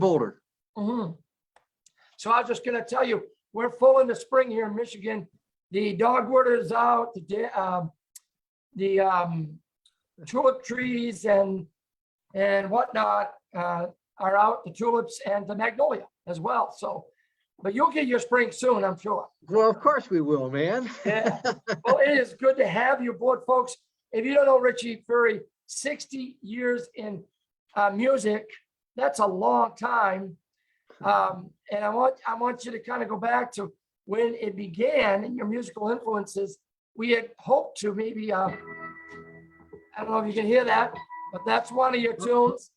Boulder. Mm-hmm. So I was just going to tell you, we're full in the spring here in Michigan. The dogwood is out, the tulip trees and whatnot are out, the tulips and the magnolia as well. So, but you'll get your spring soon, I'm sure. Well, of course we will, man. Yeah. Well, it is good to have you aboard, folks. If you don't know Richie Furay, 60 years in music, that's a long time. And I want you to kind of go back to when it began and your musical influences. We had hoped to maybe, I don't know if you can hear that, but that's one of your tunes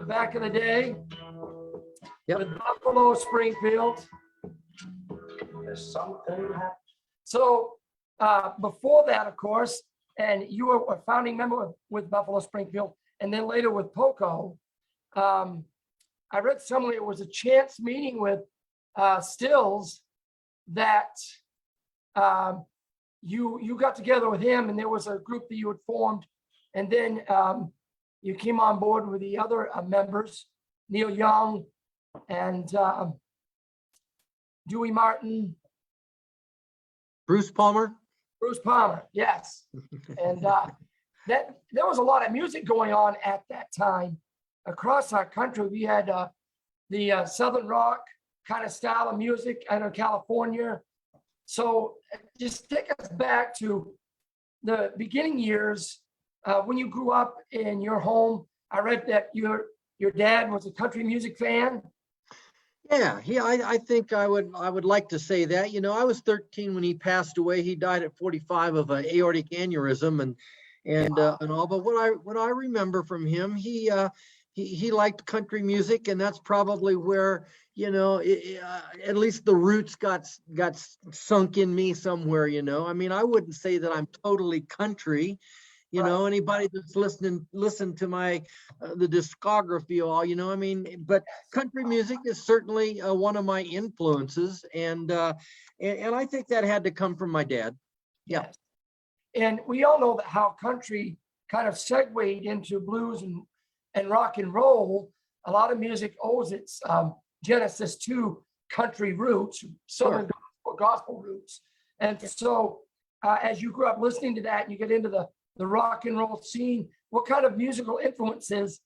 back in the day. Yep. With Buffalo Springfield. There's something. So before that, of course, and you were a founding member with Buffalo Springfield, and then later with Poco. I read somewhere it was a chance meeting with Stills that you got together with him, and there was a group that you had formed, and then you came on board with the other members, Neil Young and Dewey Martin, Bruce Palmer, yes, and that there was a lot of music going on at that time across our country. We had the Southern rock kind of style of music out of California. So just take us back to the beginning years when you grew up in your home. I read that your dad was a country music fan. Yeah, I think I would like to say that. You know, I was 13 when he passed away. He died at 45 of an aortic aneurysm and all. But what I remember from him, he liked country music, and that's probably where, you know, at least the roots got sunk in me somewhere. You know, I mean, I wouldn't say that I'm totally country. You know, anybody that's listen to my the discography, all, you know, I mean, but country music is certainly one of my influences, and I think that had to come from my dad. Yeah. Yes. And we all know that how country kind of segued into blues and rock and roll. A lot of music owes its genesis to country roots, Southern gospel roots. And so as you grew up listening to that and you get into the rock and roll scene, what kind of musical influences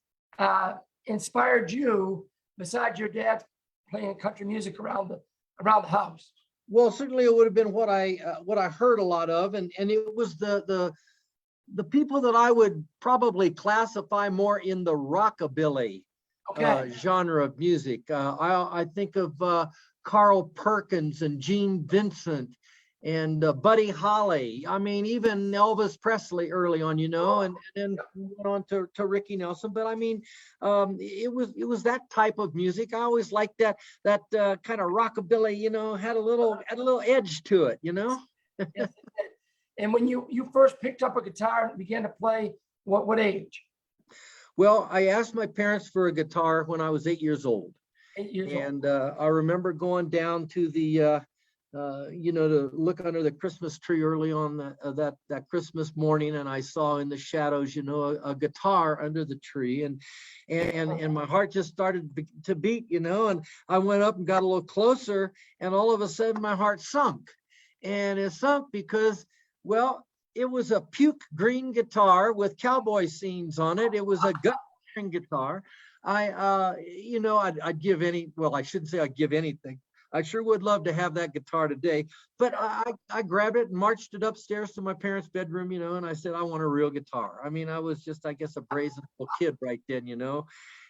inspired you besides your dad playing country music around the house? Well, certainly it would have been what I heard a lot of, and it was the people that I would probably classify more in the rockabilly genre of music. I think of Carl Perkins and Gene Vincent and Buddy Holly. I mean, even Elvis Presley early on, you know, and then went on to Ricky Nelson. But I mean, it was that type of music. I always liked that kind of rockabilly, you know, had a little edge to it, you know. Yes. And when you first picked up a guitar and began to play, what age? Well, I asked my parents for a guitar when I was 8 years old. 8 years old. And I remember going down to the you know, to look under the Christmas tree early on that Christmas morning, and I saw in the shadows, you know, a guitar under the tree, and my heart just started to beat, you know, and I went up and got a little closer, and all of a sudden my heart sunk, and it sunk because, well, it was a puke green guitar with cowboy scenes on it. It was a gut string guitar. You know, I'd give I shouldn't say I'd give anything. I sure would love to have that guitar today, but I grabbed it and marched it upstairs to my parents' bedroom, you know, and I said, I want a real guitar. I mean, I was just, I guess, a brazen little kid right then, you know,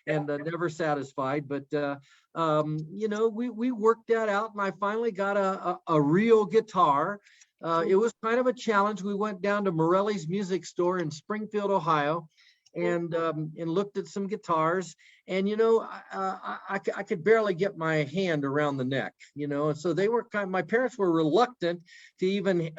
and never satisfied. But, you know, we worked that out, and I finally got a real guitar. It was kind of a challenge. We went down to Morelli's Music Store in Springfield, Ohio, and looked at some guitars, and, you know, I could barely get my hand around the neck, you know, and so they were my parents were reluctant to even,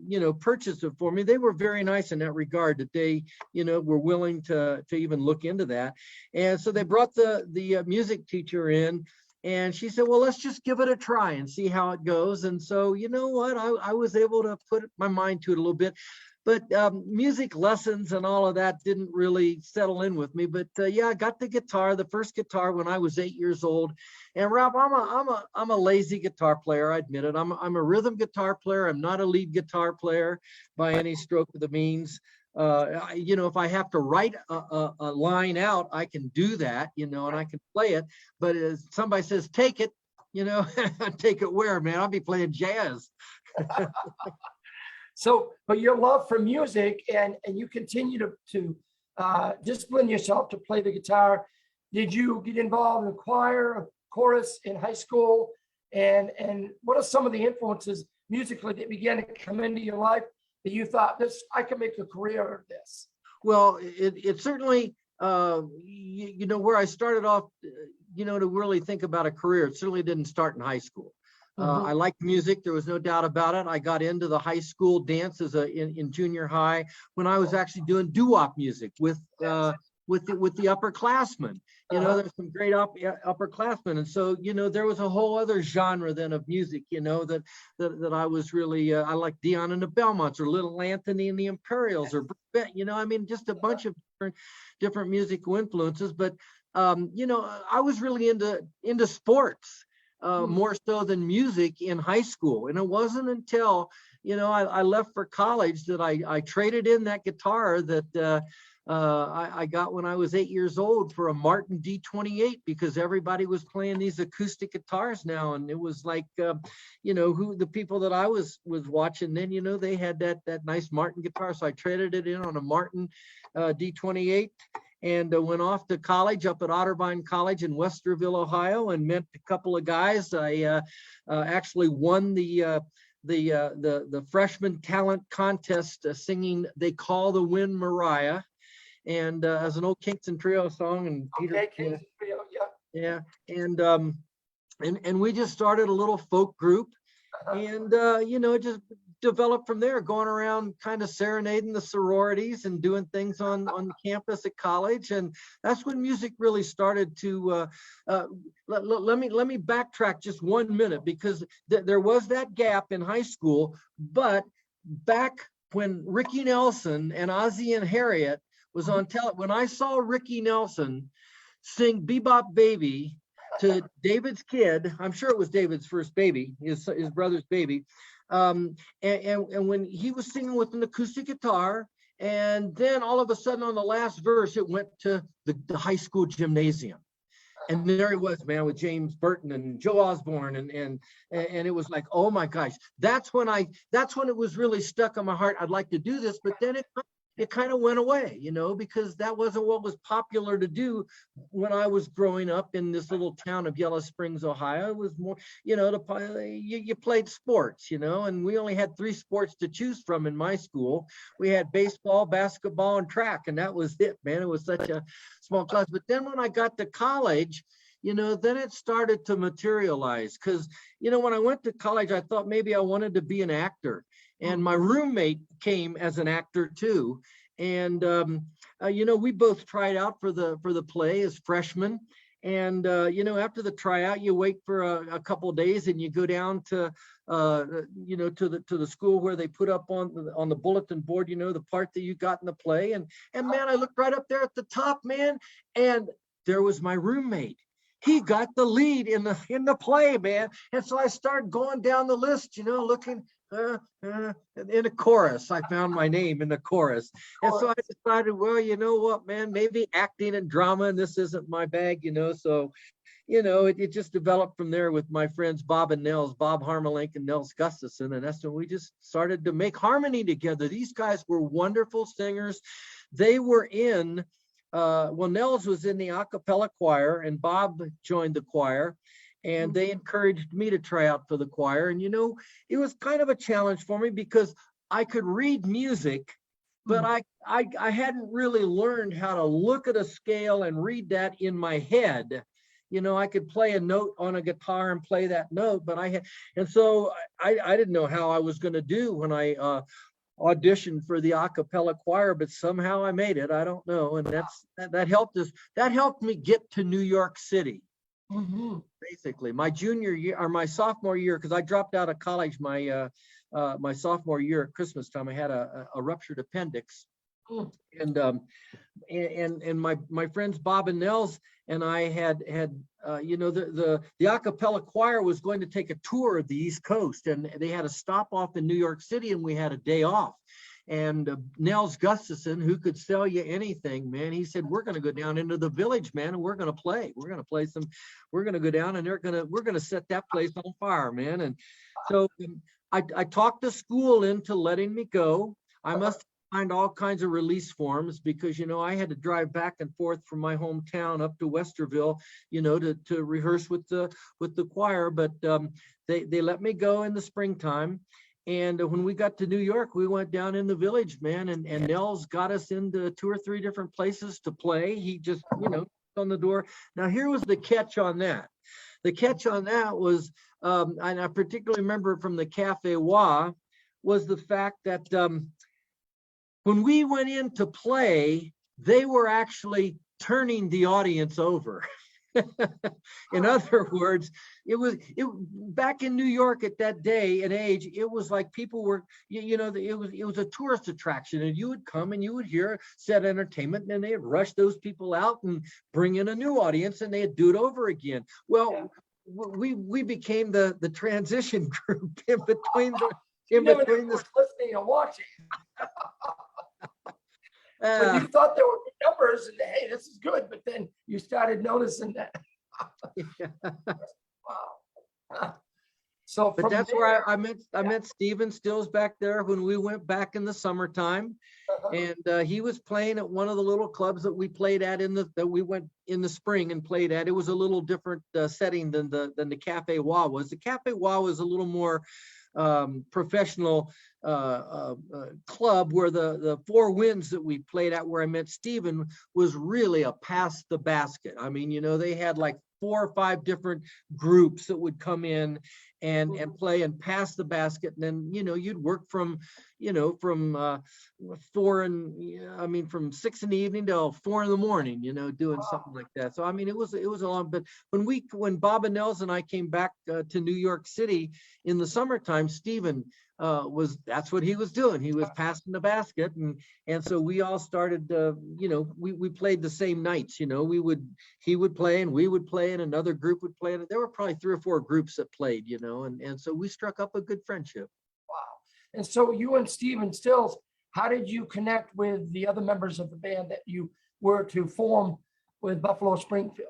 you know, purchase it for me. They were very nice in that regard, that they, you know, were willing to even look into that. And so they brought the music teacher in, and she said, well, let's just give it a try and see how it goes. And so, you know what, I was able to put my mind to it a little bit. music lessons and all of that didn't really settle in with me. But yeah, I got the guitar, the first guitar when I was 8 years old. And Rob, I'm a lazy guitar player. I admit it. I'm a rhythm guitar player. I'm not a lead guitar player by any stroke of the means. You know, if I have to write a line out, I can do that, you know, and I can play it. But as somebody says, take it, you know, take it where, man? I'll be playing jazz. So, but your love for music and you continue to discipline yourself to play the guitar. Did you get involved in choir, chorus in high school? And what are some of the influences musically that began to come into your life that you thought, I can make a career of this? Well, it certainly, you know, where I started off, you know, to really think about a career, it certainly didn't start in high school. I liked music. There was no doubt about it. I got into the high school dance in junior high when I was actually doing doo-wop music with the upperclassmen. You know, there's some great upperclassmen, and so you know there was a whole other genre then of music. You know that I was really I like Dion and the Belmonts or Little Anthony and the Imperials or you know, I mean just a bunch of different musical influences. But you know, I was really into sports. More so than music in high school. And it wasn't until, you know, I left for college that I traded in that guitar that I got when I was 8 years old for a Martin D28 because everybody was playing these acoustic guitars now. And it was like, you know, the people that I was watching then, you know, they had that nice Martin guitar. So I traded it in on a Martin D28. And went off to college up at Otterbein College in Westerville, Ohio, and met a couple of guys. I actually won the freshman talent contest singing "They Call the Wind Mariah," and as an old Kingston Trio song. And Peter, Kingston Trio, yeah. And we just started a little folk group, and you know, it just developed from there, going around kind of serenading the sororities and doing things on campus at college. And that's when music really started to let me backtrack just 1 minute, because there was that gap in high school. But back when Ricky Nelson and Ozzie and Harriet was on when I saw Ricky Nelson sing Bebop Baby to David's kid, I'm sure it was David's first baby, his brother's baby. And when he was singing with an acoustic guitar, and then all of a sudden on the last verse, it went to the high school gymnasium. And there he was, man, with James Burton and Joe Osborne, and it was like, oh my gosh, that's when it was really stuck on my heart. I'd like to do this, but then it kind of went away, you know, because that wasn't what was popular to do when I was growing up in this little town of Yellow Springs, Ohio. It was more, you know, you played sports, you know, and we only had 3 sports to choose from in my school. We had baseball, basketball, and track, and that was it, man. It was such a small class. But then when I got to college, you know, then it started to materialize, because, you know, when I went to college, I thought maybe I wanted to be an actor. And my roommate came as an actor too. And, you know, we both tried out for the play as freshmen. And, you know, after the tryout, you wait for a couple of days and you go down to, you know, to the school where they put up on the bulletin board, you know, the part that you got in the play. And man, I looked right up there at the top, man, and there was my roommate. He got the lead in the play, man. And so I started going down the list, you know, looking in a chorus. I found my name in the chorus. And so I decided, well, you know what, man, maybe acting and drama, and this isn't my bag, you know. So, you know, it just developed from there with my friends Bob and Nels, Bob Harmelink and Nels Gustafson. And that's when we just started to make harmony together. These guys were wonderful singers. They were in well, Nels was in the a cappella choir, and Bob joined the choir, and they encouraged me to try out for the choir. And, you know, it was kind of a challenge for me because I could read music, but I hadn't really learned how to look at a scale and read that in my head. You know, I could play a note on a guitar and play that note, but and so I didn't know how I was going to do when I auditioned for the a cappella choir, but somehow I made it. I don't know. And that helped me get to New York City. basically. My junior year or my sophomore year, because I dropped out of college my sophomore year at Christmas time. I had a ruptured appendix. Mm. And my friends Bob and Nels and I had you know, the a cappella choir was going to take a tour of the East Coast, and they had a stop off in New York City, and we had a day off. And Nels Gustafson, who could sell you anything, man, he said, we're going to go down into the Village, man, and we're going to play. We're going to play some. We're going to go down, and we're going to set that place on fire, man. And so I talked the school into letting me go. I must find all kinds of release forms, because, you know, I had to drive back and forth from my hometown up to Westerville, you know, to rehearse with the choir. But they let me go in the springtime. And when we got to New York, we went down in the Village, man, and Nels got us into 2 or 3 different places to play. He just, you know, on the door. Now, here was the catch on that. The catch on that was, and I particularly remember from the Cafe Wa, was the fact that when we went in to play, they were actually turning the audience over. In other words, it back in New York at that day and age, it was like people were, you know, it was a tourist attraction, and you would come and you would hear said entertainment, and then they'd rush those people out and bring in a new audience, and they'd do it over again. Well, we became the transition group in between the listening and watching. When you thought there were numbers and hey, this is good, but then you started noticing that. Wow. So, but that's where I met Steven Stills back there when we went back in the summertime, and he was playing at one of the little clubs that we played at that we went in the spring and played at. It was a little different setting than the Cafe Wa was. The Cafe Wa was a little more professional club, where the Four Winds that we played at, where I met Steven, was really a pass the basket. I mean, you know, they had like 4 or 5 different groups that would come in and play and pass the basket. And then, you know, you'd work from 6 in the evening till 4 in the morning, you know, doing something like that. So, I mean, it was a long, but when Bob and Nels and I came back to New York City in the summertime, Steven that's what he was doing. He was passing the basket, and so we all started, you know, we played the same nights, you know, he would play and we would play and another group would play, and there were probably 3 or 4 groups that played, you know, and so we struck up a good friendship. Wow. And so you and Steven Stills, how did you connect with the other members of the band that you were to form with Buffalo Springfield?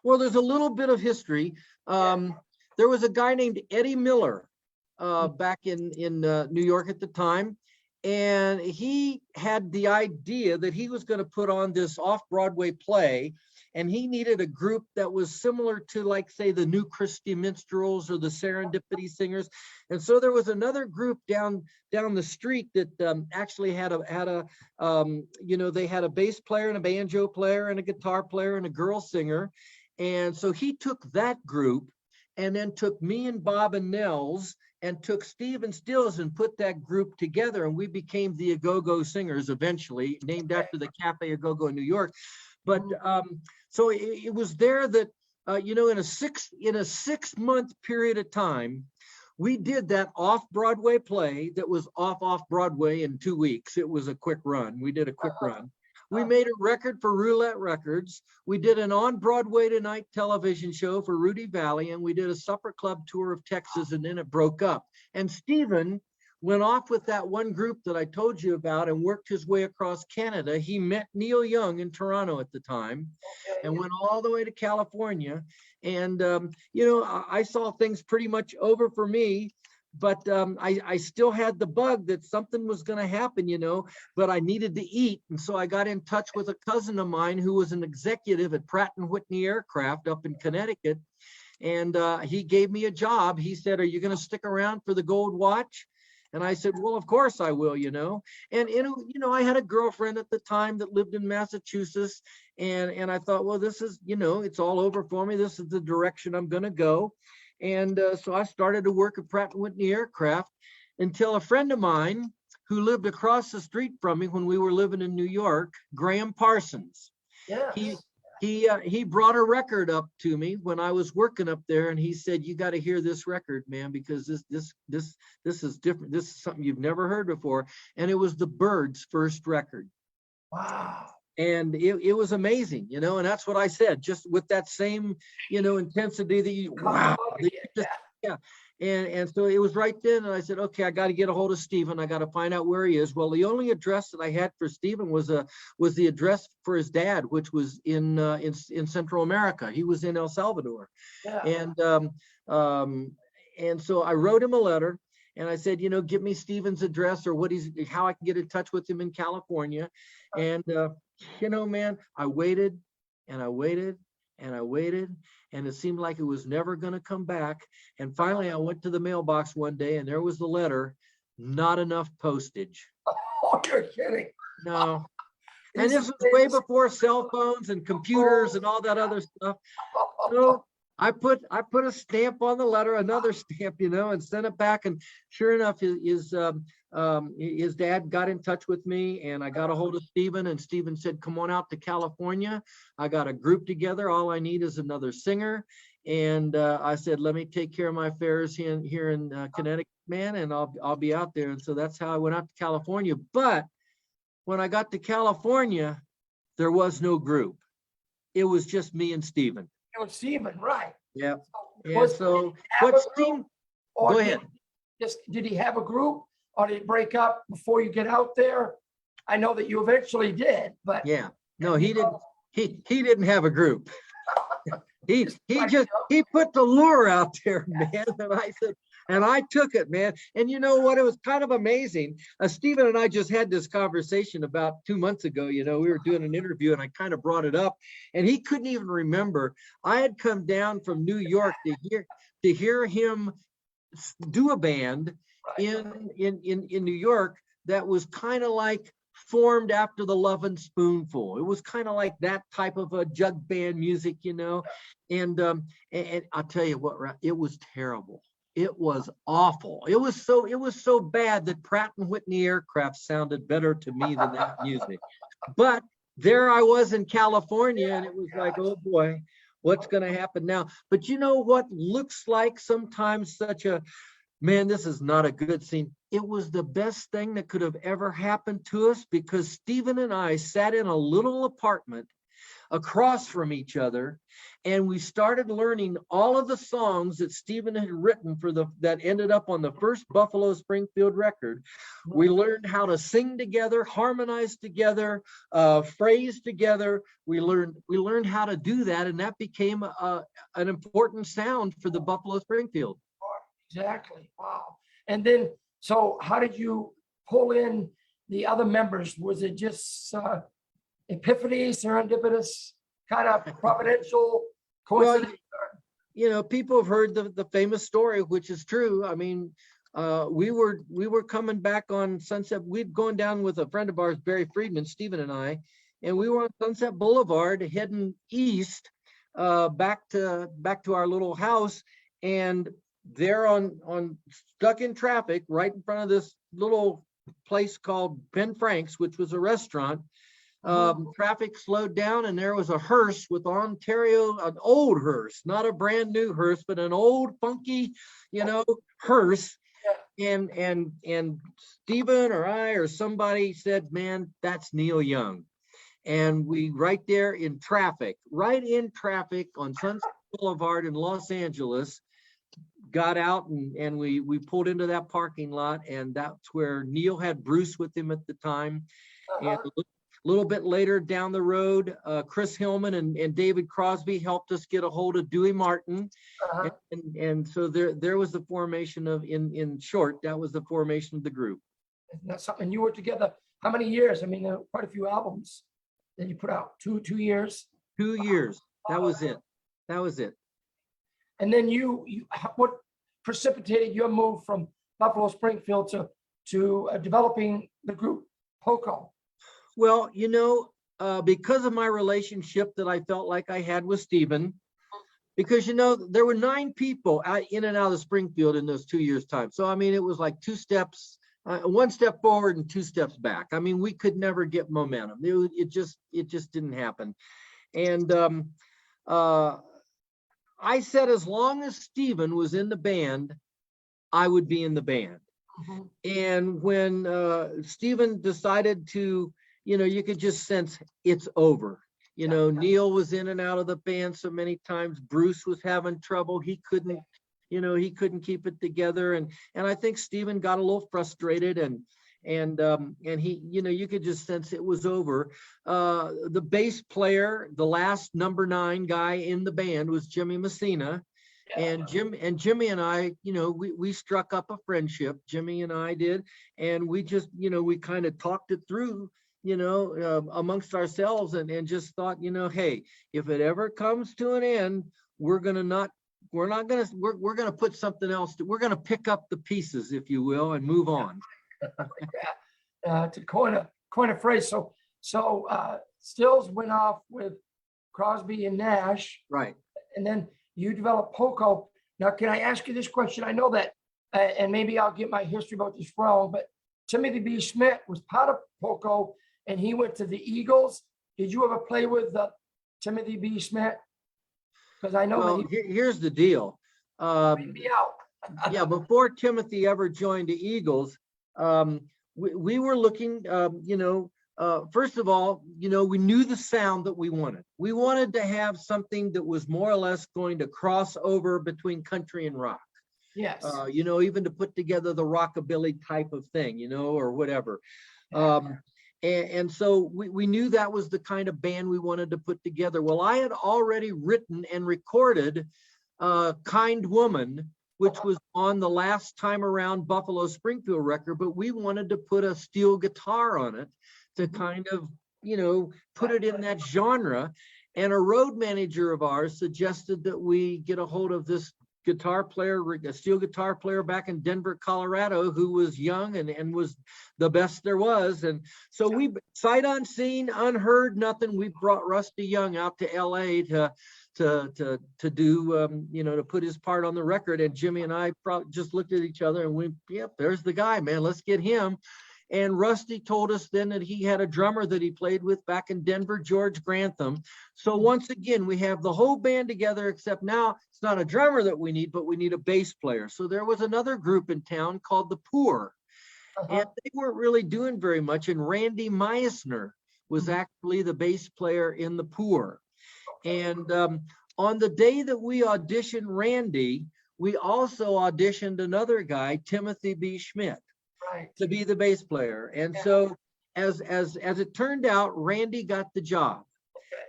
Well, there's a little bit of history. There was a guy named Eddie Miller back in New York at the time, and he had the idea that he was going to put on this off-Broadway play, and he needed a group that was similar to, like, say, the New Christy Minstrels or the Serendipity Singers. And so there was another group down the street that actually had a you know, they had a bass player and a banjo player and a guitar player and a girl singer. And so he took that group and then took me and Bob and Nels and took Steven Stills and put that group together, and we became the A-Go-Go Singers eventually, named after the Cafe A-Go-Go in New York. But so it was there that you know, in a 6-month period of time, we did that off-Broadway play that was off Broadway in 2 weeks. It was a quick run. We did a quick run. We made a record for Roulette Records. We did an on-Broadway Tonight television show for Rudy Valley, and we did a supper club tour of Texas, and then it broke up. And Steven went off with that one group that I told you about and worked his way across Canada. He met Neil Young in Toronto at the time and went all the way to California. And, you know, I saw things pretty much over for me. But I still had the bug that something was going to happen, you know, but I needed to eat. And so I got in touch with a cousin of mine who was an executive at Pratt & Whitney Aircraft up in Connecticut. And he gave me a job. He said, "Are you going to stick around for the gold watch?" And I said, "Well, of course I will, you know." And, you know, I had a girlfriend at the time that lived in Massachusetts. And I thought, well, this is, you know, it's all over for me. This is the direction I'm going to go. And so I started to work at Pratt & Whitney Aircraft until a friend of mine who lived across the street from me when we were living in New York, Graham Parsons. Yeah. he brought a record up to me when I was working up there, and he said, "You got to hear this record, man, because this is different. This is something you've never heard before." And it was the Byrds' first record. Wow. And it was amazing, you know, and that's what I said, just with that same, you know, intensity that you, wow. Yeah. And so it was right then, and I said, okay, I got to get a hold of Stephen. I got to find out where he is. Well, the only address that I had for Stephen was the address for his dad, which was in Central America. He was in El Salvador. Yeah. And so I wrote him a letter, and I said, you know, give me Stephen's address or how I can get in touch with him in California. And you know, man, I waited and I waited and I waited, and it seemed like it was never going to come back. And finally, I went to the mailbox one day, and there was the letter, not enough postage. Oh, you're kidding. No. And this was way before cell phones and computers and all that other stuff. So I put a stamp on the letter, another stamp, you know, and sent it back. And sure enough, his dad got in touch with me, and I got a hold of Stephen, and Stephen said, come on out to California. I got a group together. All I need is another singer. And I said, let me take care of my affairs here in Connecticut, man, and I'll be out there. And so that's how I went out to California. But when I got to California, there was no group. It was just me and Stephen. It was Stephen, right? Yeah. Was- So, Have but a Stephen, group, or go ahead. Did he have a group, or did it break up before you get out there? I know that you eventually did, but Yeah, no, he didn't. He didn't have a group. He put the lure out there, man. And I said, and I took it, man. And you know what? It was kind of amazing. Stephen and I just had this conversation about 2 months ago. You know, we were doing an interview, and I kind of brought it up, and he couldn't even remember. I had come down from New York to hear him do a band in New York that was kind of like formed after the Lovin' Spoonful. It was kind of like that type of a jug band music, you know. And I'll tell you what, it was terrible. It was awful. It was so bad that Pratt and Whitney aircraft sounded better to me than that music. But there I was in California, and it was like, oh boy, what's going to happen now? But you know what looks like sometimes such a, man, this is not a good scene. It was the best thing that could have ever happened to us, because Stephen and I sat in a little apartment across from each other, and we started learning all of the songs that Stephen had written that ended up on the first Buffalo Springfield record. We learned how to sing together, harmonize together, phrase together. We learned how to do that, and that became an important sound for the Buffalo Springfield. exactly. Wow. And then, so how did you pull in the other members? Was it just epiphany, serendipitous, kind of providential coincidence? Well, you know, people have heard the famous story, which is true. I mean, we were coming back on Sunset. We'd gone down with a friend of ours, Barry Friedman, Stephen and I, and we were on Sunset Boulevard heading east, back to our little house, and there on stuck in traffic right in front of this little place called Ben Frank's, which was a restaurant. Traffic slowed down, and there was a hearse with Ontario, an old hearse, not a brand new hearse, but an old funky, you know, hearse. And Stephen or I or somebody said, man, that's Neil Young. And we right in traffic on Sunset Boulevard in Los Angeles, got out and we pulled into that parking lot, and that's where Neil had Bruce with him at the time. And a little bit later down the road, Chris Hillman and David Crosby helped us get a hold of Dewey Martin. And so there was the formation of, in short, that was the formation of the group. That's something. You were together how many years? I mean, there were quite a few albums that you put out. 2 years. 2 years. That was it. And then what precipitated your move from Buffalo Springfield to developing the group Poco? Well, you know, because of my relationship that I felt like I had with Stephen, because, you know, there were 9 people in and out of Springfield in those 2 years' time. So, I mean, it was like 2 steps, 1 step forward and 2 steps back. I mean, we could never get momentum. It just didn't happen. And I said, as long as Stephen was in the band, I would be in the band. Mhm. And when Stephen decided to, you could just sense it's over. Neil was in and out of the band so many times. Bruce was having trouble. He couldn't keep it together. And I think Stephen got a little frustrated, and he, you could just sense it was over. The bass player, the last number 9 guy in the band, was Jimmy Messina. And Jimmy and I, we struck up a friendship. Jimmy and I did, and we just, we kind of talked it through, amongst ourselves, and just thought, hey, if it ever comes to an end, we're gonna put something else. We're gonna pick up the pieces, if you will, and move on. To coin a phrase. So Stills went off with Crosby and Nash, Right? and then you developed Poco. Now, can I ask you this question? I know that, and maybe I'll get my history about this wrong, but Timothy B. Schmidt was part of Poco, and he went to the Eagles. Did you ever play with Timothy B. Schmidt? Because I know Well, here's the deal. me out. Yeah, before Timothy ever joined the Eagles, we were looking, first of all, we knew the sound that we wanted. We wanted to have something that was more or less going to cross over between country and rock. Yes. Even to put together the rockabilly type of thing, or whatever. And so we knew that was the kind of band we wanted to put together. Well, I had already written and recorded Kind Woman, which was on the last time around Buffalo Springfield record, but we wanted to put a steel guitar on it to kind of, put it in that genre. And a road manager of ours suggested that we get a hold of this guitar player, a steel guitar player back in Denver, Colorado, who was young and was the best there was. And so we, sight unseen, unheard, nothing, we brought Rusty Young out to LA to do, to put his part on the record. And Jimmy and I just looked at each other and we, yep, there's the guy, man, let's get him. And Rusty told us then that he had a drummer that he played with back in Denver, George Grantham. So once again, we have the whole band together, except now it's not a drummer that we need, but we need a bass player. So there was another group in town called the Poor, and they weren't really doing very much. And Randy Meisner was actually the bass player in the Poor. And on the day that we auditioned Randy, we also auditioned another guy, Timothy B. Schmidt, to be the bass player. And so as it turned out, Randy got the job.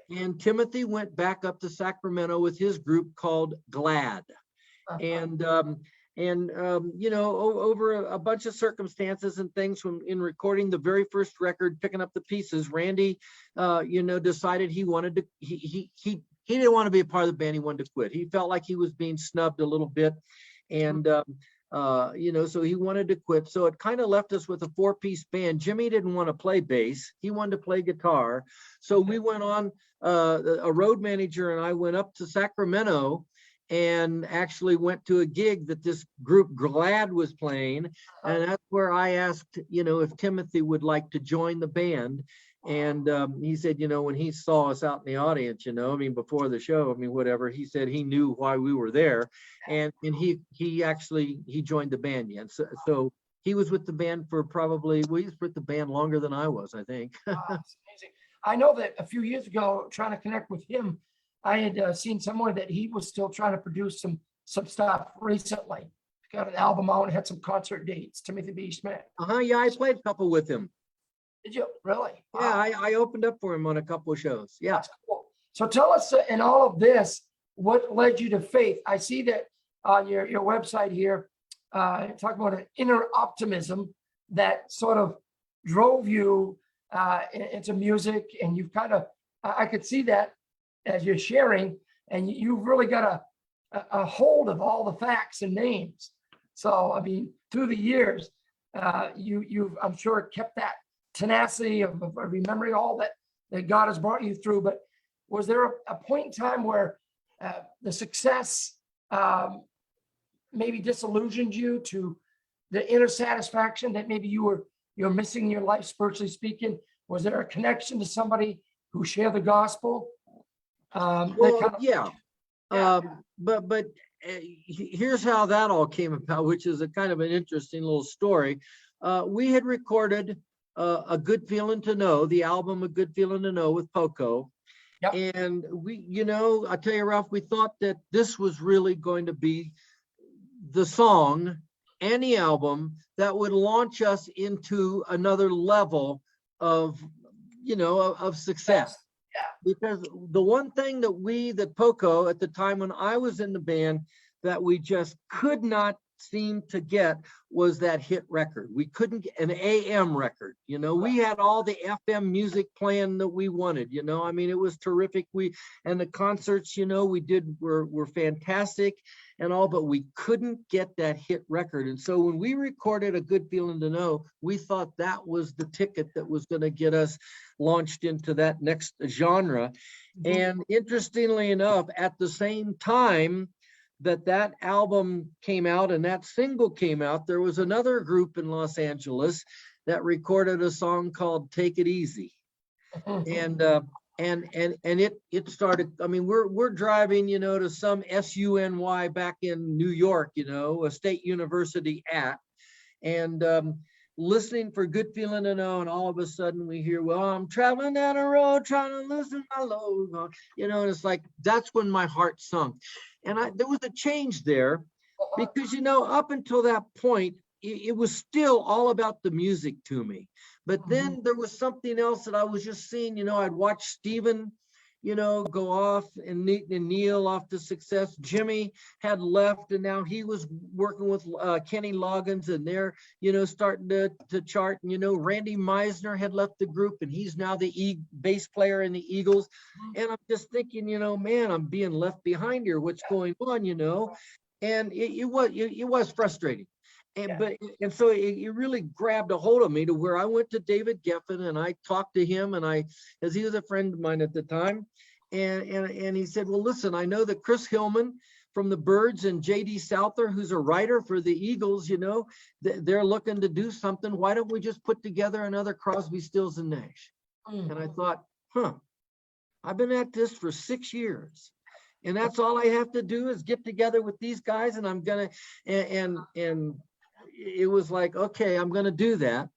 And Timothy went back up to Sacramento with his group called Glad. And over a bunch of circumstances and things in recording the very first record, picking up the pieces, Randy, decided he wanted to, he didn't want to be a part of the band. He wanted to quit. He felt like he was being snubbed a little bit. And, so he wanted to quit. So it kind of left us with a 4-piece band. Jimmy didn't want to play bass. He wanted to play guitar. So we went on, a road manager and I went up to Sacramento and actually went to a gig that this group Glad was playing. And that's where I asked, if Timothy would like to join the band. And he said, when he saw us out in the audience, before the show, whatever, he said he knew why we were there. And he joined the band. And so he was with the band for he was with the band longer than I was, I think. Wow, that's amazing. I know that a few years ago, trying to connect with him, I had seen somewhere that he was still trying to produce some stuff recently. Got an album out and had some concert dates, Timothy B. Schmidt. Yeah, I played a couple with him. Did you really? Yeah, I opened up for him on a couple of shows. Yeah. That's cool. So tell us in all of this, what led you to faith? I see that on your website here, talk about an inner optimism that sort of drove you into music, and you've kind of, I could see that as you're sharing, and you've really got a hold of all the facts and names. So, through the years, you've, I'm sure, kept that tenacity of remembering all that God has brought you through. But was there a point in time where the success maybe disillusioned you to the inner satisfaction that maybe you're missing in your life, spiritually speaking? Was there a connection to somebody who shared the gospel? That Well, kind of, yeah. yeah. But here's how that all came about, which is a kind of an interesting little story. We had recorded A Good Feeling to Know, the album A Good Feeling to Know with Poco. Yep. And we, I tell you, Ralph, we thought that this was really going to be the song and the album that would launch us into another level of, of success. Because the one thing that Poco at the time when I was in the band, that we just could not seem to get was that hit record. We couldn't get an AM record. We had all the FM music playing that we wanted. I mean, it was terrific. And the concerts, we did were fantastic and all, but we couldn't get that hit record. And so when we recorded A Good Feeling to Know, we thought that was the ticket that was going to get us launched into that next genre. And interestingly enough, at the same time that album came out and that single came out, there was another group in Los Angeles that recorded a song called Take It Easy. And it started, I mean, we're driving, to some SUNY back in New York, a state university and listening for Good Feeling to Know, and all of a sudden we hear, well, I'm traveling down the road trying to listen my load, and it's like, that's when my heart sunk. And there was a change there because, up until that point, it was still all about the music to me. But then there was something else that I was just seeing, I'd watch Steven, go off and Neil off to success. Jimmy had left and now he was working with Kenny Loggins and they're, starting to chart. And, Randy Meisner had left the group and he's now the bass player in the Eagles. And I'm just thinking, man, I'm being left behind here. What's going on, And it was frustrating. And so it really grabbed a hold of me to where I went to David Geffen and I talked to him as he was a friend of mine at the time. And he said, well, listen, I know that Chris Hillman from the Byrds and J.D. Souther, who's a writer for the Eagles, they're looking to do something. Why don't we just put together another Crosby, Stills and Nash? And I thought, I've been at this for 6 years. And that's all I have to do is get together with these guys and I'm going to, and it was like, okay, I'm going to do that.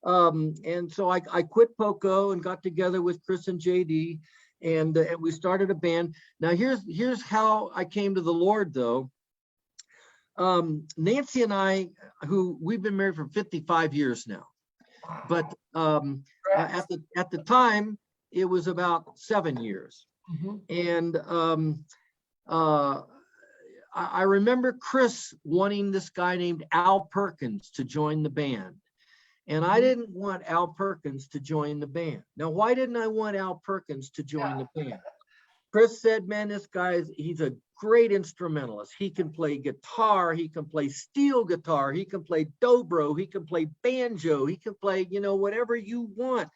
And so I quit Poco and got together with Chris and JD and we started a band. Now here's how I came to the Lord though. Nancy and I, who we've been married for 55 years now, but at the time it was about 7 years. And I remember Chris wanting this guy named Al Perkins to join the band. And I didn't want Al Perkins to join the band. Now, why didn't I want Al Perkins to join the band? Chris said, man, this guy, he's a great instrumentalist. He can play guitar, he can play steel guitar, he can play dobro, he can play banjo, he can play, whatever you want.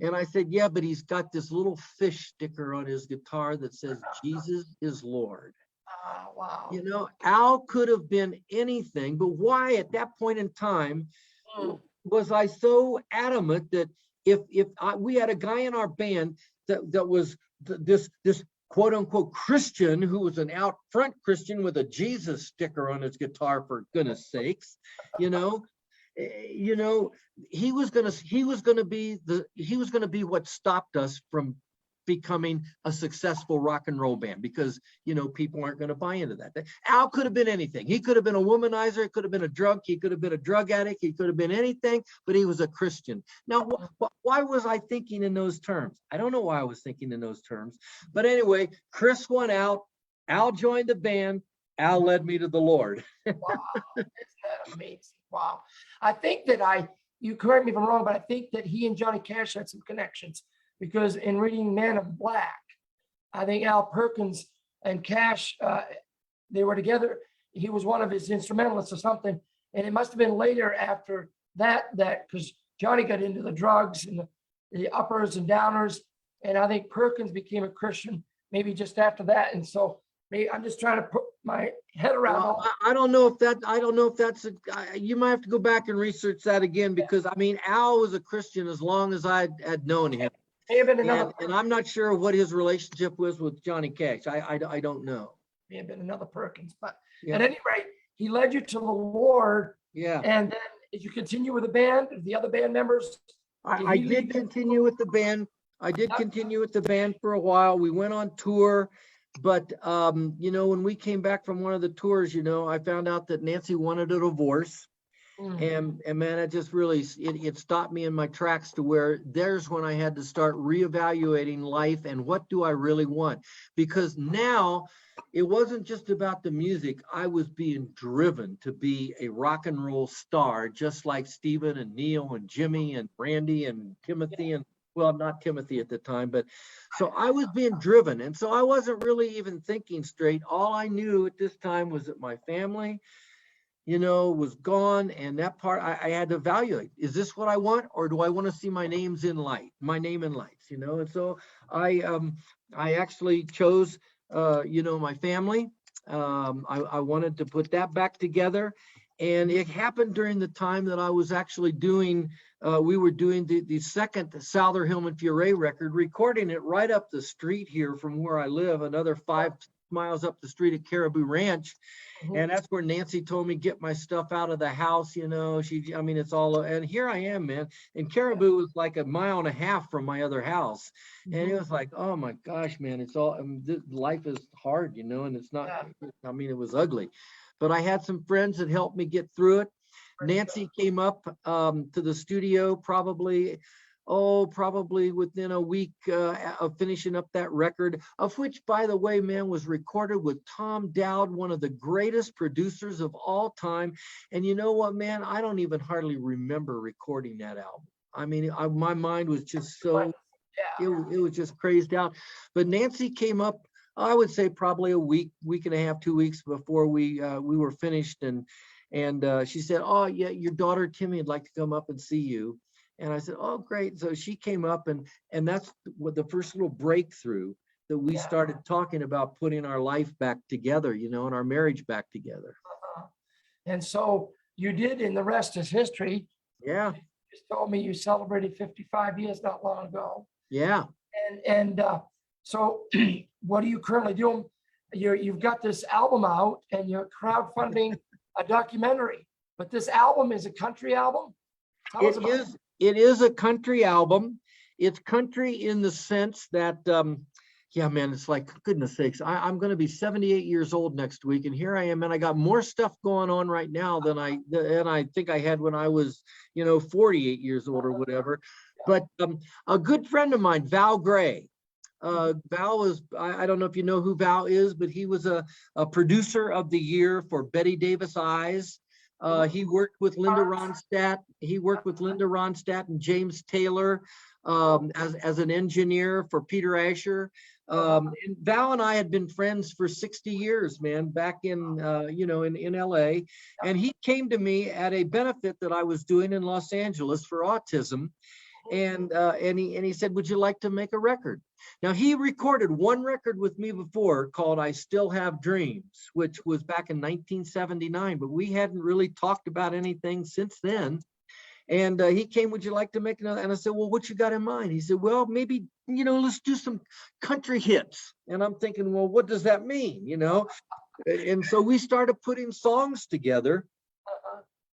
And I said, yeah, but he's got this little fish sticker on his guitar that says, Jesus is Lord. Wow. Al could have been anything, but why at that point in time was I so adamant that if we had a guy in our band that was this quote unquote Christian who was an out front Christian with a Jesus sticker on his guitar, for goodness sakes, he was going to be what stopped us from becoming a successful rock and roll band because, people aren't going to buy into that. Al could have been anything. He could have been a womanizer. He could have been a drunk. He could have been a drug addict. He could have been anything, but he was a Christian. Now, why was I thinking in those terms? I don't know why I was thinking in those terms, but anyway, Chris went out. Al joined the band. Al led me to the Lord. Wow, isn't that amazing? Wow. I think that you correct me if I'm wrong, but I think that he and Johnny Cash had some connections because in reading Man of Black, I think Al Perkins and Cash, they were together. He was one of his instrumentalists or something. And it must have been later after that because Johnny got into the drugs and the uppers and downers. And I think Perkins became a Christian maybe just after that. And so I'm just trying to put my head around. Well, I don't know if that's you might have to go back and research that again because I mean Al was a Christian as long as I had known him. May have been another. And I'm not sure what his relationship was with Johnny Cash. I don't know. May have been another Perkins, but Yeah. at any rate, he led you to the Lord. Yeah. And then did you continue with the band? The other band members? I did continue with the band. I did continue with the band for a while. We went on tour, but you know, when we came back from one of the tours, you know, I found out that Nancy wanted a divorce. And man, it just really, it stopped me in my tracks to where there's when I had to start reevaluating life and what do I really want? Because now it wasn't just about the music. I was being driven to be a rock and roll star, just like Stephen and Neil and Jimmy and Randy and Timothy and, well, not Timothy at the time, but so I was being driven. And so I wasn't really even thinking straight. All I knew at this time was that my family, you know, was gone. And that part I had to evaluate. Is this what I want? Or do I want to see my name in lights, you know? And so I actually chose, you know, my family. I wanted to put that back together. And it happened during the time that I was actually doing, we were doing the second Souther Hillman Furay record, recording it right up the street here from where I live, another 5 miles up the street at Caribou Ranch. And that's where Nancy told me, get my stuff out of the house, you know, I mean, it's all, and here I am, man. And Caribou was like 1.5 miles from my other house. And it was like, oh my gosh, man, it's all, life is hard, you know, and it's not, I mean, it was ugly. But I had some friends that helped me get through it. Nancy came up to the studio probably within a week of finishing up that record, of which, by the way, man, was recorded with Tom Dowd, one of the greatest producers of all time. And you know what, man, I don't even hardly remember recording that album. I mean, my mind was just so, it was just crazed out. But Nancy came up, I would say probably a week and a half, 2 weeks before we were finished. And she said, oh yeah, your daughter Timmy would like to come up and see you. And I said, oh, great. So she came up and that's what the first little breakthrough that we started talking about putting our life back together, you know, and our marriage back together. And so you did, and the rest is history. Yeah. You just told me you celebrated 55 years not long ago. Yeah. And so what are you currently doing? You've got this album out and you're crowdfunding a documentary, but this album is a country album? It is a country album. It's country in the sense that, yeah, man, it's like, goodness sakes, I'm going to be 78 years old next week. And here I am, and I got more stuff going on right now than I think I had when I was, you know, 48 years old or whatever. But a good friend of mine, Val Gray, Val was, I don't know if you know who Val is, but he was a producer of the year for Betty Davis Eyes. He worked with Linda Ronstadt. And James Taylor as an engineer for Peter Asher. And Val and I had been friends for 60 years, man, back in, you know, in LA. And he came to me at a benefit that I was doing in Los Angeles for autism. And he said, would you like to make a record? Now, he recorded one record with me before called I Still Have Dreams, which was back in 1979, but we hadn't really talked about anything since then. And he came, would you like to make another? And I said, well, what you got in mind? He said, well, maybe, you know, let's do some country hits. And I'm thinking, well, what does that mean? You know? And so we started putting songs together.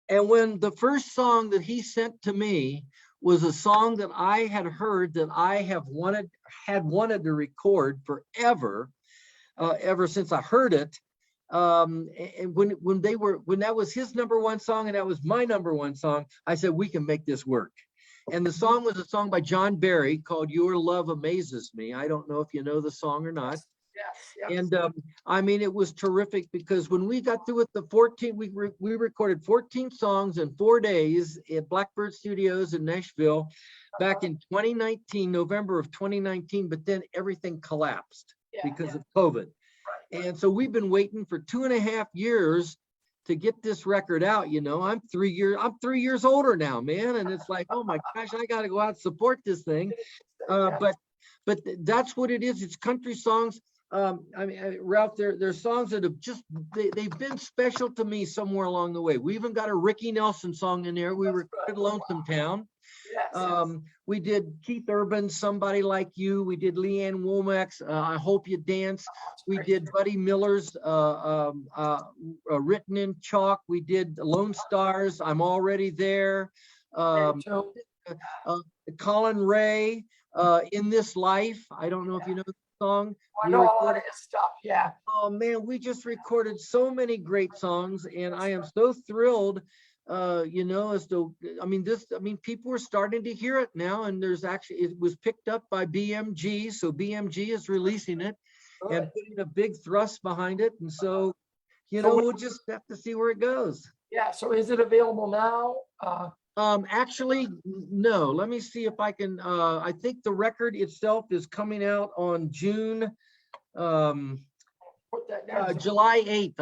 And when the first song that he sent to me was a song that I had heard that I had wanted to record forever, ever since I heard it. And when that was his number one song and that was my number one song, I said, we can make this work. And the song was a song by John Barry called Your Love Amazes Me. I don't know if you know the song or not. Yes. And I mean, it was terrific because when we got through with the 14, we recorded 14 songs in 4 days at Blackbird Studios in Nashville back in 2019, November of 2019, but then everything collapsed because of COVID. Right. And so we've been waiting for 2.5 years to get this record out. You know, I'm 3 years older now, man. And it's like, oh my gosh, I got to go out and support this thing. But that's what it is. It's country songs. I mean, Ralph, there's songs that have just, they've been special to me somewhere along the way. We even got a Ricky Nelson song in there. We recorded Lonesome Town. Yes. We did Keith Urban's Somebody Like You. We did Leanne Womack's I Hope You Dance. We did Buddy Miller's Written in Chalk. We did Lone Stars, I'm Already There. So, Colin Ray, In This Life. I don't know if you know the song. I know a lot of his stuff. Yeah. Oh man, we just recorded so many great songs, and I am so thrilled. As to, people are starting to hear it now, and it was picked up by BMG, so BMG is releasing it and putting a big thrust behind it, and so we'll just have to see where it goes. Yeah. So is it available now? Actually, no. Let me see if I can. I think the record itself is coming out on June. Put that down. July 8th.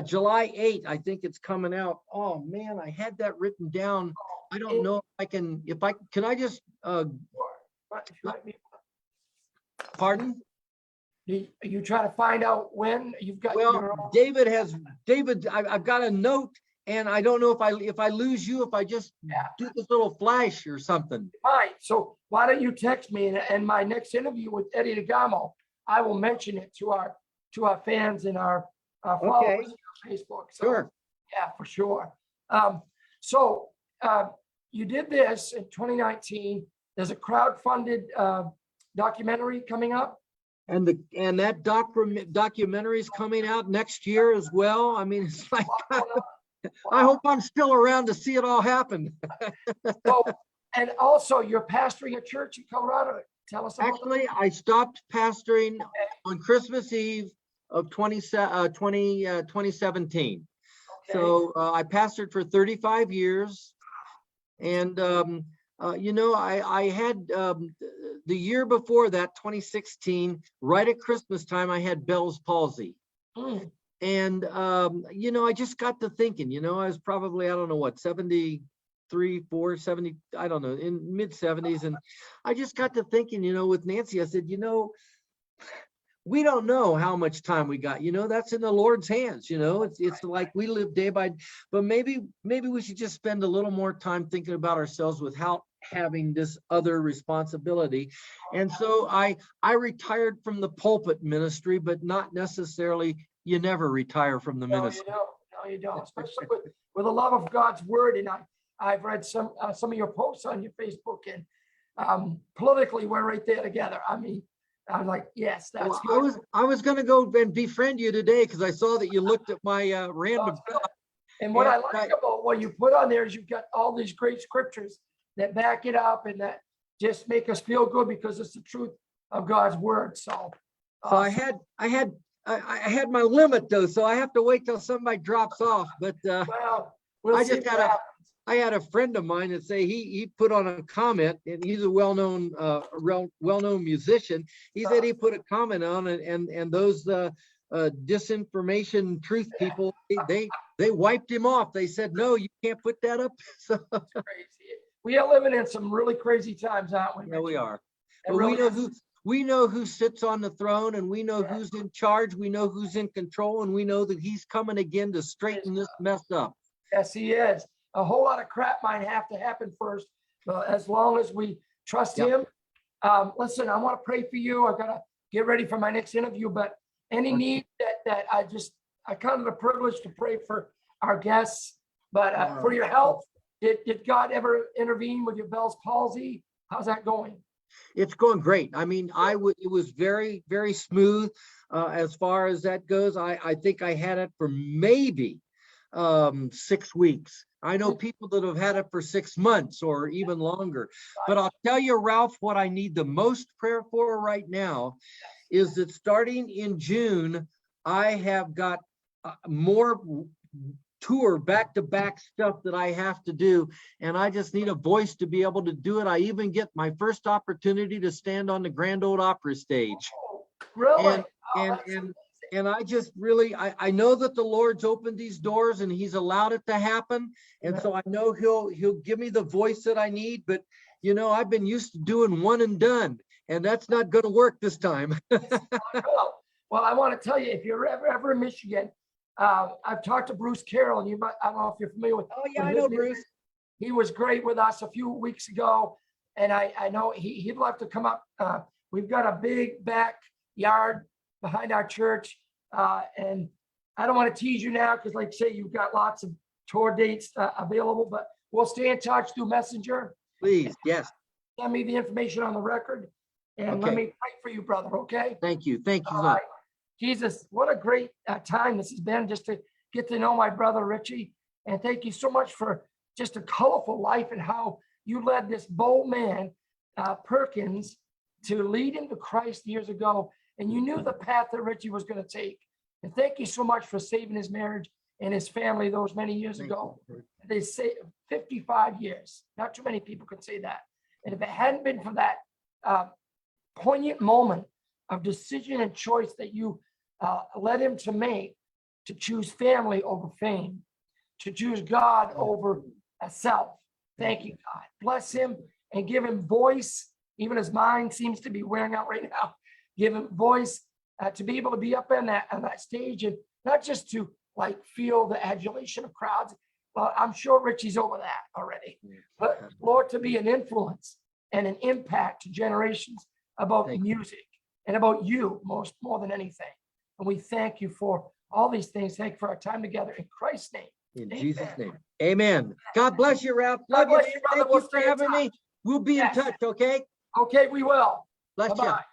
July 8th. I think it's coming out. Oh man, I had that written down. I don't know if I can. Can I just? Pardon? You try to find out when you've got. Well, David. I've got a note. And I don't know if I lose you, if I just do this little flash or something. Fine. So why don't you text me, and my next interview with Eddie DeGamo, I will mention it to our fans and our followers on Facebook. So, sure. Yeah, for sure. You did this in 2019. There's a crowd-funded documentary coming up. And that documentary is coming out next year as well. I mean, it's like. I hope I'm still around to see it all happen. And also, you're pastoring a church in Colorado. Tell us about Actually, I stopped pastoring on Christmas Eve of 2017. Okay. So I pastored for 35 years. And, I had the year before that, 2016, right at Christmas time, I had Bell's palsy. And, I just got to thinking, I was probably, 73, 4, 70, I don't know, in mid 70s. And I just got to thinking, with Nancy, I said, we don't know how much time we got, that's in the Lord's hands, it's like we live day by, but maybe we should just spend a little more time thinking about ourselves without having this other responsibility. And so I retired from the pulpit ministry, but not necessarily. You never retire from the ministry. No, you don't. Especially with the love of God's word. And I've read some of your posts on your Facebook, and politically we're right there together. I mean, I was like, yes, that's good. I was going to go and befriend you today because I saw that you looked at my random. And what I like about what you put on there is you've got all these great scriptures that back it up and that just make us feel good because it's the truth of God's word. So I had my limit though, so I have to wait till somebody drops off. But I had a friend of mine that say he put on a comment, and he's a well-known musician. He said he put a comment on it, and those disinformation truth people, they wiped him off. They said, no, you can't put that up. So crazy. We are living in some really crazy times, aren't we? Yeah, we are. But we know who sits on the throne, and we know who's in charge. We know who's in control, and we know that he's coming again to straighten this mess up. Yes, he is. A whole lot of crap might have to happen first, but as long as we trust him. Listen, I want to pray for you. I gotta get ready for my next interview, but any need that I count it a privilege to pray for our guests, but for your health, did God ever intervene with your Bell's palsy? How's that going? It's going great. I mean, it was very, very smooth as far as that goes. I think I had it for maybe 6 weeks. I know people that have had it for 6 months or even longer. But I'll tell you, Ralph, what I need the most prayer for right now is that starting in June, I have got more tour back-to-back stuff that I have to do, and I just need a voice to be able to do it. I even get my first opportunity to stand on the Grand Ole Opera stage. Really? And I just really, I know that the Lord's opened these doors and he's allowed it to happen. And so I know he'll give me the voice that I need, but I've been used to doing one and done, and that's not going to work this time. Well, I want to tell you, if you're ever in Michigan, I've talked to Bruce Carroll, and I don't know if you're familiar with. Oh yeah, I know Bruce. He was great with us a few weeks ago. And I know he'd love to come up. We've got a big backyard behind our church. And I don't want to tease you now because, like I say, you've got lots of tour dates available, but we'll stay in touch through Messenger. Please, yes. Send me the information on the record. And let Okay. me pray for you, brother, okay? Thank you. Thank you. All right. Jesus, what a great time this has been just to get to know my brother, Richie. And thank you so much for just a colorful life and how you led this bold man, Perkins, to lead him to Christ years ago. And you knew the path that Richie was going to take. And thank you so much for saving his marriage and his family those many years ago. They say 55 years. Not too many people could say that. And if it hadn't been for that poignant moment of decision and choice that you led him to make, to choose family over fame, to choose God over self. Thank you, God. Bless him and give him voice, even as mine seems to be wearing out right now. Give him voice to be able to be up on that stage, and not just to like feel the adulation of crowds. Well, I'm sure Richie's over that already. But Lord, to be an influence and an impact to generations about music and about you more than anything. And we thank you for all these things. Thank you for our time together in Christ's name. In Amen. Jesus' name. Amen. God bless you, Ralph. God Love you. bless you, brother. Thank We'll you for stay in having me. We'll be in Yes. touch, okay? Okay, we will. Bless you. Bye-bye.